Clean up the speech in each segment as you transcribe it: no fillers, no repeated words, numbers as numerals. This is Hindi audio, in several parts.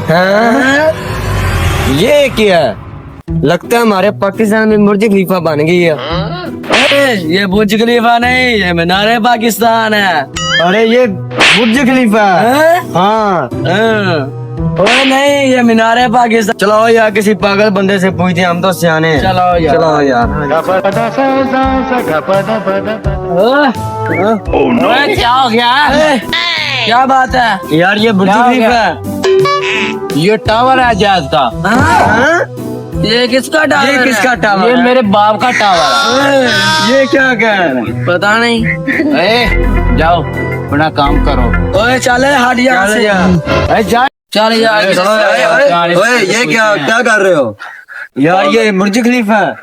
हाँ? ये क्या लगता है हमारे पाकिस्तान में बुर्ज खलीफा बन गई है। अरे ये बुर्ज खलीफा नहीं, ये मीनार पाकिस्तान है। अरे ये बुर्ज खलीफा है। हाँ ओए नहीं, ये मीनार पाकिस्तान। चलो यार किसी पागल बंदे से पूछते हैं, हम तो सियाने हैं। चलो यार। चलो यार। ओए क्या हो गया? क्या बात है यार ये बुर्ज क्या हो खलीफा गया? है। ये टावर है जहाज का। हाँ? ये किसका टावर ये है? किसका टावर ये है? मेरे बाप का टावर है। ये क्या कह रहे हैं? पता नहीं। ए, जाओ अपना काम करो। ओए चले हट यहाँ चल से। यार। जा चल यार। ओए ये क्या कर रहे हो यार? ये बुर्ज खलीफा है।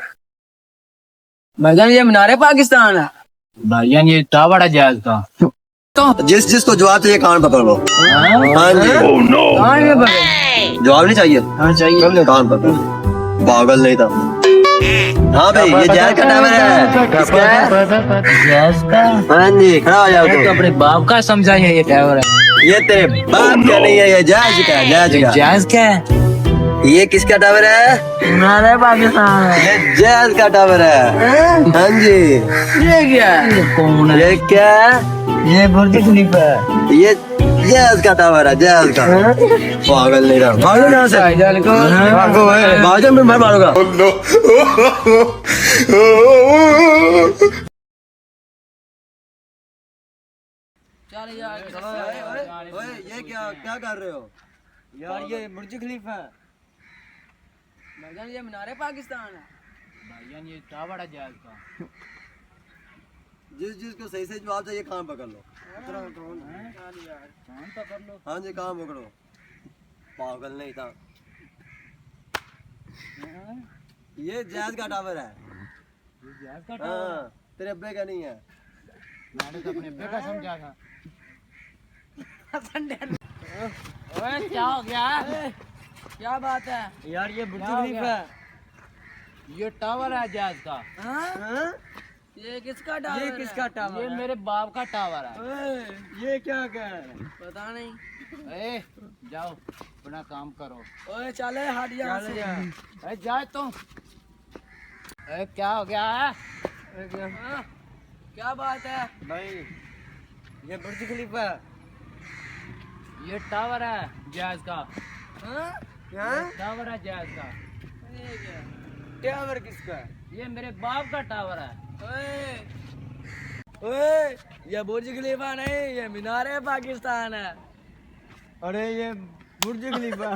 भाईजान ये मीनार पाकिस्तान है। भाईजान ये टावर है जहाज का। तो जिसको जवाब चाहिए कान पकड़ लो। हाँ जी। कहाँ है भाई? जवाब नहीं चाहिए? हाँ चाहिए। कान पकड़। पागल नहीं था। हाँ भाई ये जहाज का टावर है। किसका है? जहाज का? हाँ जी खड़ा हो जाओ तो तुम। अपने बाप का समझाइए ये टावर है। ये तेरे बाप का नहीं है, ये जहाज का है, जहाज का। जहाज क्या है? ये किसका टावर है? मीनार पाकिस्तान है। ये जहाज का टावर है। हाँ जी। ये क्या है? कौन है? ये क्या है? ये बुर्ज खलीफा है। ये जहाज का टावर है, जहाज का। पागल नहीं था। भागो यहाँ से। भाईजान को भागो भाग जा, मैं मारूंगा। चल यार। ये क्या कर रहे हो यार? ये बुर्ज खलीफा है। भाईजान ये मीनार पाकिस्तान है। भाईजान ये टावर है जहाज का। जिसको सही से जवाब चाहिए कान पकड़ लो। काम पकड़ लो। हाँ जी कान पकड़ो। पागल नहीं था। ये जहाज का टावर है। जहाज का हाँ तेरे अब्बे का नहीं है। मैंने तो अपने अब्बे का समझा था। ओए क्या हो गया? क्या बात है? यार ये बुर्ज क्या हो खलीफा गया? है। ये टावर है जहाज का। हाँ? ये किसका टावर ये है? किसका टावर ये है? मेरे बाप का टावर है। ये क्या कह रहे हैं? पता नहीं। ए, जाओ अपना काम करो। ओए चले हट यहाँ चल से। जा। ए जाए तो। ए क्या हो गया है? हाँ? क्या बात है? भाई ये बुर्ज खलीफा है। ये टावर है जहाज का। हाँ? टावर है जहाज का। ये क्या? टावर किसका है? ये मेरे बाप का टावर है। ओए ये बुर्ज खलीफा नहीं, ये मीनार पाकिस्तान है। अरे ये बुर्ज खलीफा